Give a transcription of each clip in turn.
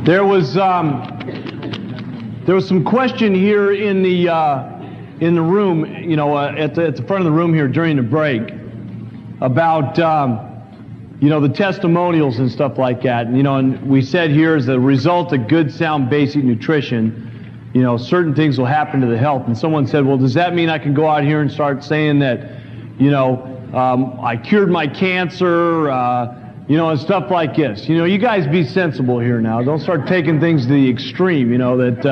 There was some question here in the room, you know, at the front of the room here during the break about you know, the testimonials and stuff like that. And, you know, and we said here as a result of good, sound, basic nutrition, you know, certain things will happen to the health. And someone said, well, does that mean I can go out here and start saying that, you know, I cured my cancer, you know, and stuff like this? You know, you guys be sensible here now. Don't start taking things to the extreme, you know, that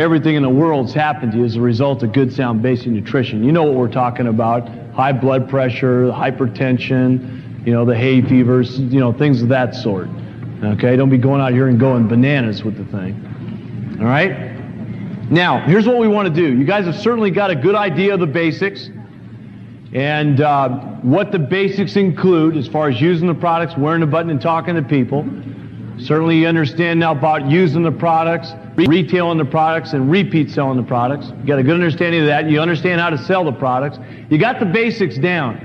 everything in the world's happened to you as a result of good, sound, basic nutrition. You know what we're talking about. High blood pressure, hypertension, you know, the hay fevers, you know, things of that sort. Okay, don't be going out here and going bananas with the thing. All right? Now, here's what we want to do. You guys have certainly got a good idea of the basics and what the basics include as far as using the products, wearing the button, and talking to people. Certainly you understand now about using the products, retailing the products, and repeat selling the products. You got a good understanding of that. You understand how to sell the products. You got the basics down.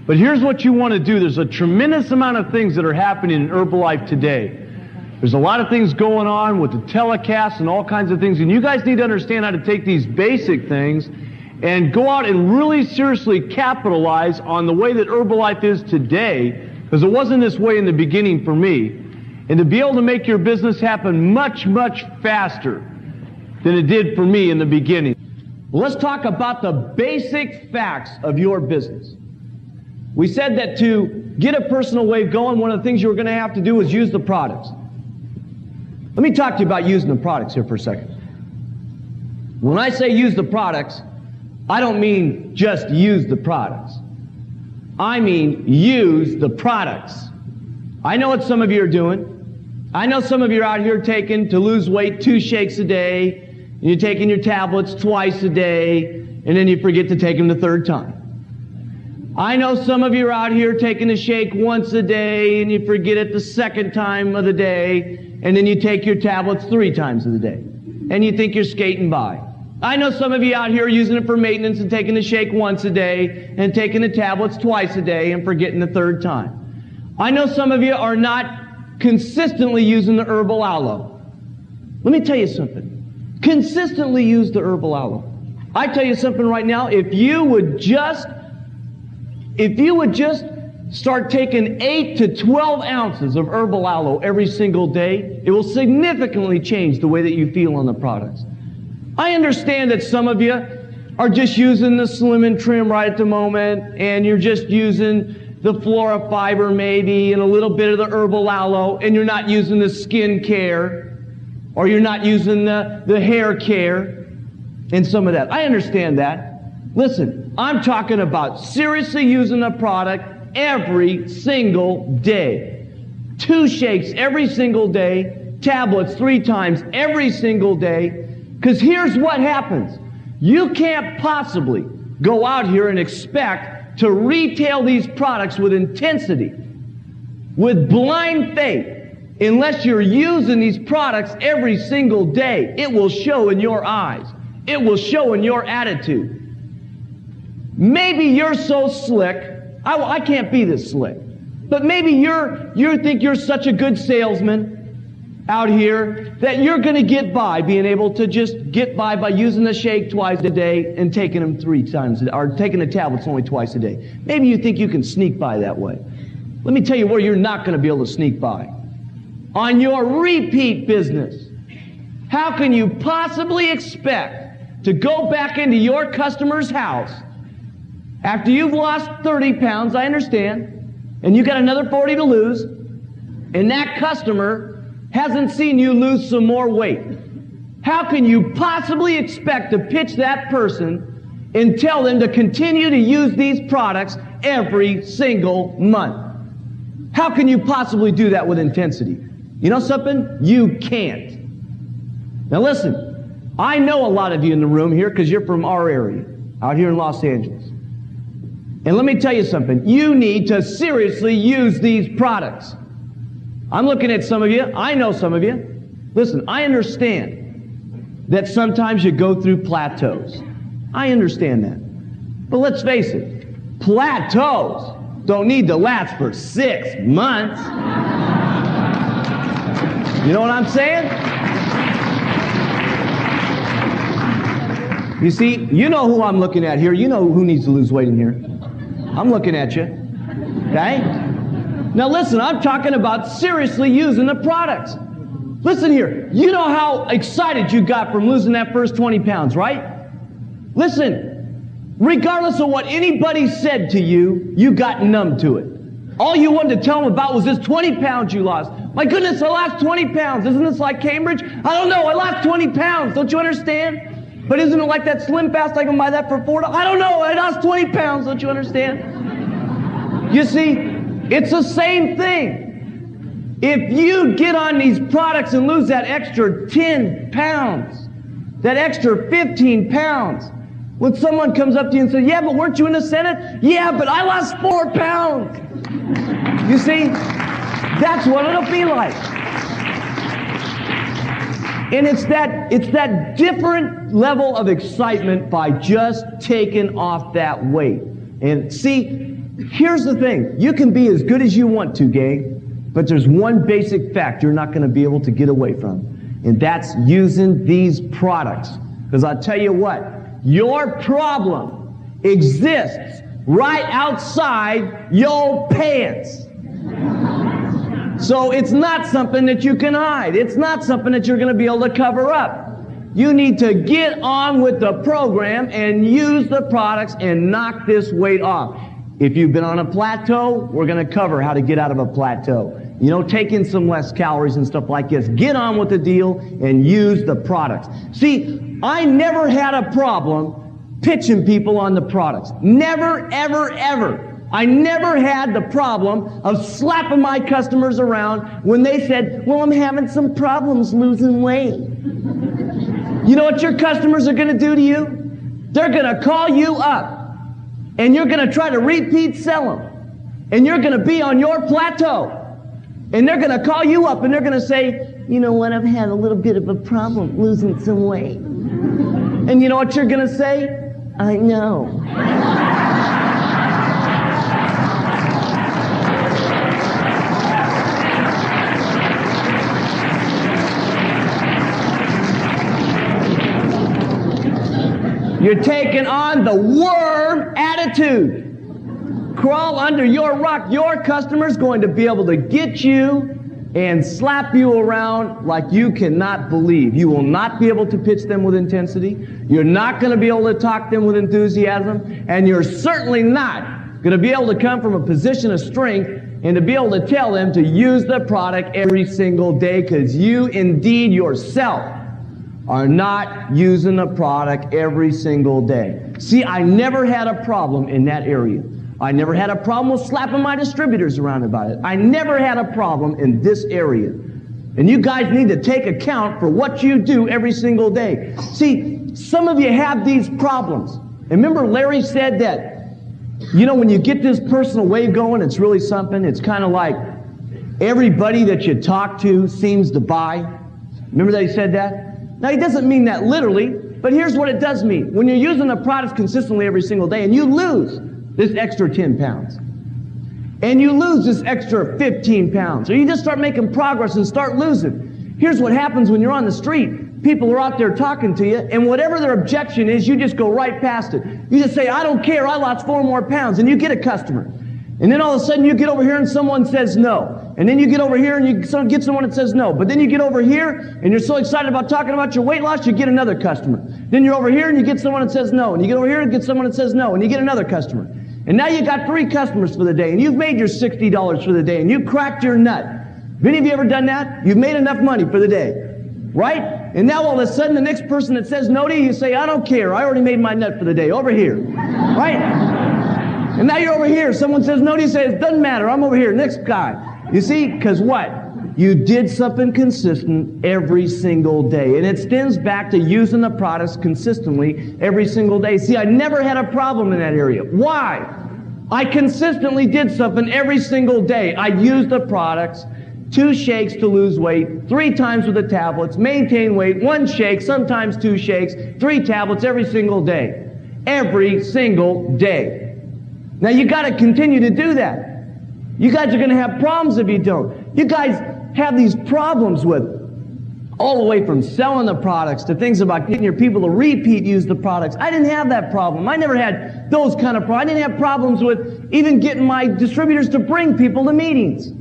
But here's what you want to do. There's a tremendous amount of things that are happening in Herbalife today. There's a lot of things going on with the telecasts and all kinds of things, and you guys need to understand how to take these basic things and go out and really seriously capitalize on the way that Herbalife is today, because it wasn't this way in the beginning for me. And to be able to make your business happen much, much faster than it did for me in the beginning. Well, let's talk about the basic facts of your business. We said that to get a personal wave going, one of the things you were going to have to do is use the products. Let me talk to you about using the products here for a second. When I say use the products, I don't mean just use the products. I mean use the products. I know what some of you are doing. I know some of you are out here taking, to lose weight, 2 shakes a day, and you're taking your tablets twice a day, and then you forget to take them the 3rd time. I know some of you are out here taking a shake once a day, and you forget it the 2nd time of the day, and then you take your tablets 3 times of the day, and you think you're skating by. I know some of you out here using it for maintenance and taking the shake once a day, and taking the tablets twice a day, and forgetting the 3rd time. I know some of you are not consistently using the herbal aloe. Let me tell you something. Consistently use the herbal aloe. I tell you something right now, if you would just start taking 8 to 12 ounces of herbal aloe every single day, it will significantly change the way that you feel on the products. I understand that some of you are just using the Slim and Trim right at the moment, and you're just using the Flora Fiber maybe, and a little bit of the herbal aloe, and you're not using the skin care, or you're not using the hair care, and some of that. I understand that. Listen, I'm talking about seriously using the product every single day. 2 shakes every single day, tablets 3 times every single day, because here's what happens. You can't possibly go out here and expect to retail these products with intensity, with blind faith, unless you're using these products every single day. It will show in your eyes. It will show in your attitude. Maybe you're so slick, I can't be this slick, but maybe you think you're such a good salesman out here that you're going to get by being able to just get by using the shake twice a day and taking them 3 times, or taking the tablets only twice a day. Maybe you think you can sneak by that way. Let me tell you where you're not going to be able to sneak by. On your repeat business. How can you possibly expect to go back into your customer's house after you've lost 30 pounds, I understand, and you got another 40 to lose, and that customer hasn't seen you lose some more weight? How can you possibly expect to pitch that person and tell them to continue to use these products every single month? How can you possibly do that with intensity? You know something? You can't. Now listen, I know a lot of you in the room here because you're from our area, out here in Los Angeles. And let me tell you something. You need to seriously use these products. I'm looking at some of you. I know some of you. Listen, I understand that sometimes you go through plateaus. I understand that. But let's face it, plateaus don't need to last for 6 months. You know what I'm saying? You see, you know who I'm looking at here. You know who needs to lose weight in here. I'm looking at you. Okay? Now listen, I'm talking about seriously using the products. Listen here. You know how excited you got from losing that first 20 pounds, right? Listen, regardless of what anybody said to you, you got numb to it. All you wanted to tell them about was this 20 pounds you lost. My goodness, I lost 20 pounds. Isn't this like Cambridge? I don't know. I lost 20 pounds. Don't you understand? But isn't it like that Slim Fast? I can buy that for $4. I don't know. I lost 20 pounds. Don't you understand? You see, it's the same thing. If you get on these products and lose that extra 10 pounds, that extra 15 pounds, when someone comes up to you and says, yeah, but weren't you in the Senate? Yeah, but I lost 4 pounds. You see, that's what it'll be like. And it's that different level of excitement by just taking off that weight. And see, here's the thing. You can be as good as you want to, gang, but there's one basic fact you're not going to be able to get away from, and that's using these products. Because I'll tell you what, your problem exists right outside your pants. So it's not something that you can hide. It's not something that you're going to be able to cover up. You need to get on with the program and use the products and knock this weight off. If you've been on a plateau, we're going to cover how to get out of a plateau. You know, take in some less calories and stuff like this. Get on with the deal and use the products. See, I never had a problem pitching people on the products. Never, ever, ever. I never had the problem of slapping my customers around when they said, well, I'm having some problems losing weight. You know what your customers are going to do to you? They're going to call you up, and you're going to try to repeat sell them. And you're going to be on your plateau. And they're going to call you up, and they're going to say, you know what, I've had a little bit of a problem losing some weight. And you know what you're going to say? I know. You're taking on the worm attitude. Crawl under your rock. Your customer's going to be able to get you and slap you around like you cannot believe. You will not be able to pitch them with intensity. You're not going to be able to talk them with enthusiasm. And you're certainly not going to be able to come from a position of strength and to be able to tell them to use the product every single day, because you indeed yourself are not using the product every single day. See, I never had a problem in that area. I never had a problem with slapping my distributors around about it. I never had a problem in this area. And you guys need to take account for what you do every single day. See, some of you have these problems. And remember Larry said that, you know, when you get this personal wave going, it's really something. It's kind of like everybody that you talk to seems to buy. Remember that he said that? Now, he doesn't mean that literally, but here's what it does mean. When you're using the products consistently every single day and you lose this extra 10 pounds, and you lose this extra 15 pounds, or you just start making progress and start losing, here's what happens when you're on the street. People are out there talking to you, and whatever their objection is, you just go right past it. You just say, I don't care, I lost 4 more pounds, and you get a customer. And then all of a sudden you get over here and someone says no. And then you get over here and you get someone that says no. But then you get over here and you're so excited about talking about your weight loss, you get another customer. Then you're over here and you get someone that says no. And you get over here and get someone that says no. And you get another customer. And now you got 3 customers for the day. And you've made your $60 for the day. And you cracked your nut. Have any of you ever done that? You've made enough money for the day. Right? And now all of a sudden the next person that says no to you, you say, I don't care. I already made my nut for the day. Over here. Right? And now you're over here. Someone says no to you, say, it doesn't matter. I'm over here. Next guy. You see, because what? You did something consistent every single day. And it stems back to using the products consistently every single day. See, I never had a problem in that area. Why? I consistently did something every single day. I used the products, 2 shakes to lose weight, 3 times with the tablets, maintain weight, 1 shake, sometimes 2 shakes, 3 tablets every single day. Every single day. Now you got to continue to do that. You guys are going to have problems if you don't. you guys have these problems with, all the way from selling the products to things about getting your people to repeat use the products. I didn't have that problem. I never had those kind of problems. I didn't have problems with even getting my distributors to bring people to meetings.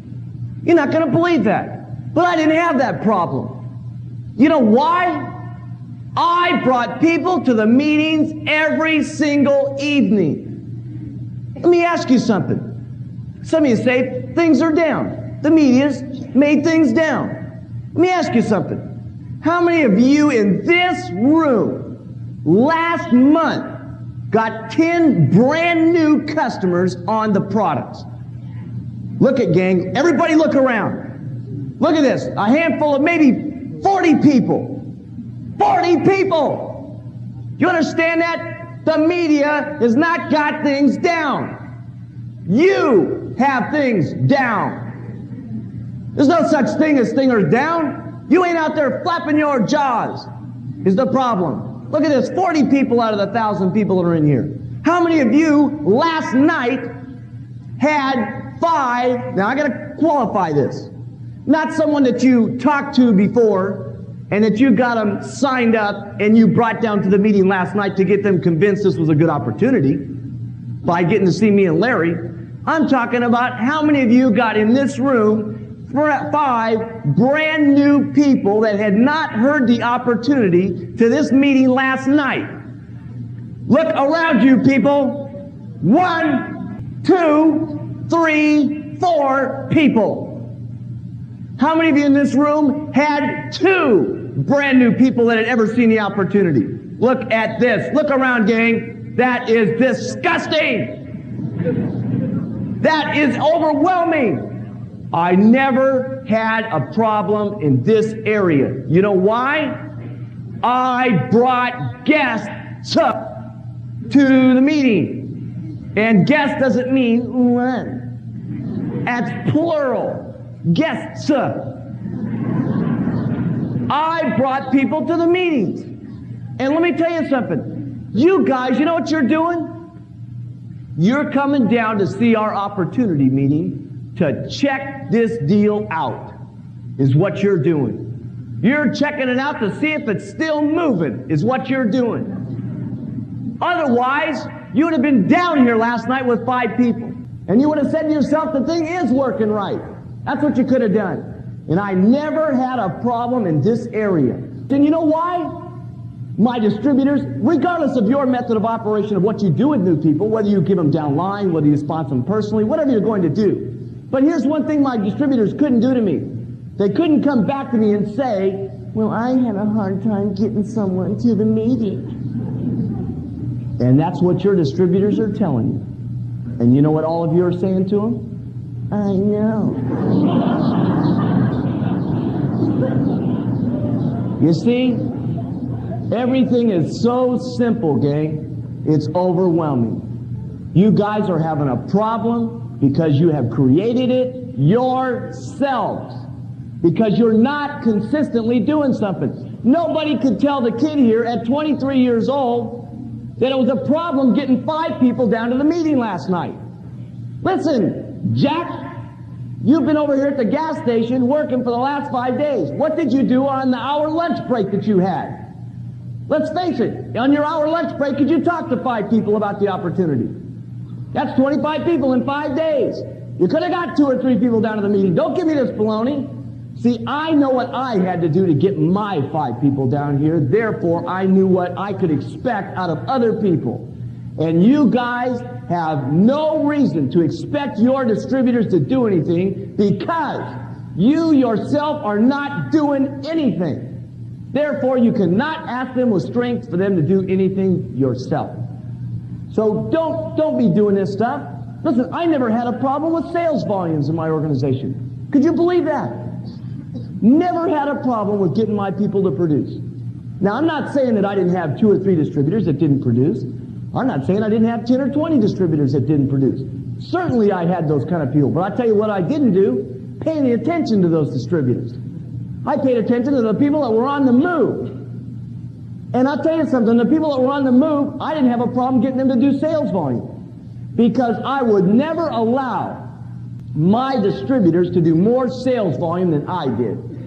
You're not going to believe that. But I didn't have that problem. You know why? I brought people to the meetings every single evening. Let me ask you something. Some of you say things are down. The media's made things down. Let me ask you something. How many of you in this room last month got 10 brand new customers on the products? Look at, gang. Everybody look around. Look at this. A handful of maybe 40 people. 40 people. You understand that? The media has not got things down. You have things down. There's no such thing as thingers down. You ain't out there flapping your jaws is the problem. Look at this, 40 people out of the 1,000 people that are in here. How many of you last night had 5, now I gotta qualify this, not someone that you talked to before and that you got them signed up and you brought down to the meeting last night to get them convinced this was a good opportunity by getting to see me and Larry. I'm talking about how many of you got in this room 5 brand new people that had not heard the opportunity to this meeting last night. Look around you, people. 1, 2, 3, 4 people. How many of you in this room had 2 brand new people that had ever seen the opportunity? Look at this. Look around, gang. That is disgusting. That is overwhelming. I never had a problem in this area. You know why? I brought guests to the meeting. And guest doesn't mean one. That's plural. Guests. I brought people to the meetings. And let me tell you something. You guys, you know what you're doing? You're coming down to see our opportunity meeting to check this deal out, is what you're doing. You're checking it out to see if it's still moving, is what you're doing. Otherwise, you would have been down here last night with 5 people. And you would have said to yourself, the thing is working right. That's what you could have done. And I never had a problem in this area. And you know why? My distributors, regardless of your method of operation of what you do with new people, whether you give them downline, whether you sponsor them personally, whatever you're going to do. But here's one thing my distributors couldn't do to me. They couldn't come back to me and say, well, I had a hard time getting someone to the meeting. And that's what your distributors are telling you. And you know what all of you are saying to them? I know. You see, everything is so simple, gang. It's overwhelming. You guys are having a problem because you have created it yourselves. Because you're not consistently doing something. Nobody could tell the kid here at 23 years old that it was a problem getting 5 people down to the meeting last night. Listen, Jack, you've been over here at the gas station working for the last 5 days. What did you do on the hour lunch break that you had? Let's face it, on your hour lunch break, could you talk to 5 people about the opportunity? That's 25 people in 5 days. You could have got 2 or 3 people down to the meeting. Don't give me this baloney. See, I know what I had to do to get my 5 people down here. Therefore, I knew what I could expect out of other people. And you guys have no reason to expect your distributors to do anything because you yourself are not doing anything. Therefore, you cannot ask them with strength for them to do anything yourself. So don't be doing this stuff. Listen, I never had a problem with sales volumes in my organization. Could you believe that? Never had a problem with getting my people to produce. Now, I'm not saying that I didn't have 2 or 3 distributors that didn't produce. I'm not saying I didn't have 10 or 20 distributors that didn't produce. Certainly I had those kind of people. But I tell you what I didn't do, pay any attention to those distributors. I paid attention to the people that were on the move. And I'll tell you something, the people that were on the move, I didn't have a problem getting them to do sales volume. Because I would never allow my distributors to do more sales volume than I did.